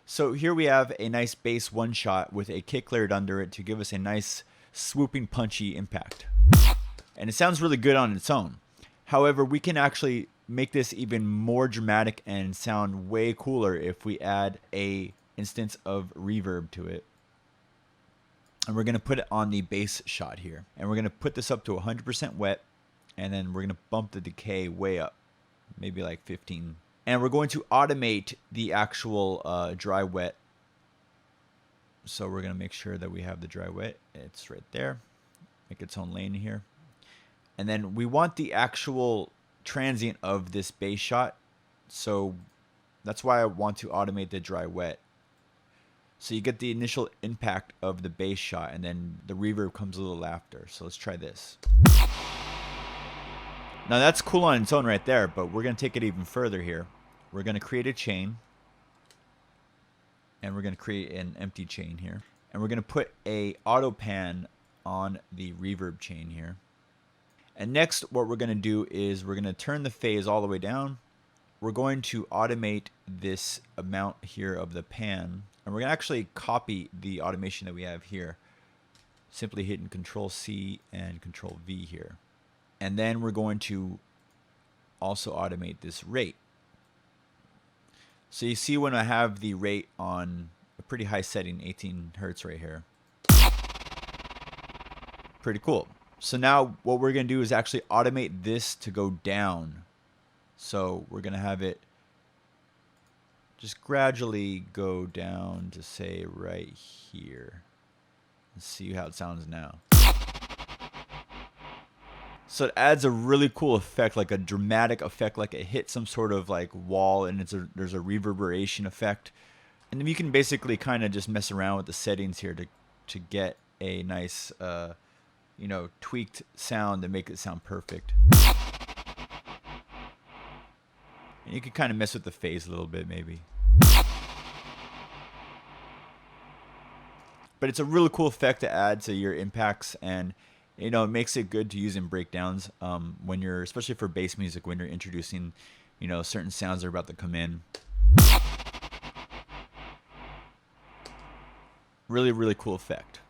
So here we have a nice bass one shot with a kick layered under it to give us a nice swooping punchy impact. And it sounds really good on its own. However, we can actually make this even more dramatic and sound way cooler if we add a instance of reverb to it. And we're going to put it on the bass shot here. And we're going to put this up to 100% wet. And then we're going to bump the decay way up, maybe like 15. And we're going to automate the actual dry wet. So we're going to make sure that we have the dry wet. It's right there. Make its own lane here. And then we want the actual transient of this bass shot. So that's why I want to automate the dry wet. So you get the initial impact of the bass shot, and then the reverb comes a little after. So let's try this. Now that's cool on its own right there, but we're going to take it even further here. We're going to create a chain, and we're going to create an empty chain here. And we're going to put a auto pan on the reverb chain here. And next, what we're going to do is we're going to turn the phase all the way down. We're going to automate this amount here of the pan. And we're going to actually copy the automation that we have here. Simply hitting Control C and Control V here. And then we're going to also automate this rate. So you see when I have the rate on a pretty high setting, 18 Hertz right here. Pretty cool. So now what we're going to do is actually automate this to go down. So we're going to have it just gradually go down to say right here. Let's see how it sounds now. So it adds a really cool effect, like a dramatic effect, like it hits some sort of like wall, and there's a reverberation effect. And then you can basically kind of just mess around with the settings here to get a nice tweaked sound to make it sound perfect. And you can kind of mess with the phase a little bit maybe. But it's a really cool effect to add to your impacts, and it makes it good to use in breakdowns when you're, especially for bass music, when you're introducing, certain sounds that are about to come in. Really, really cool effect.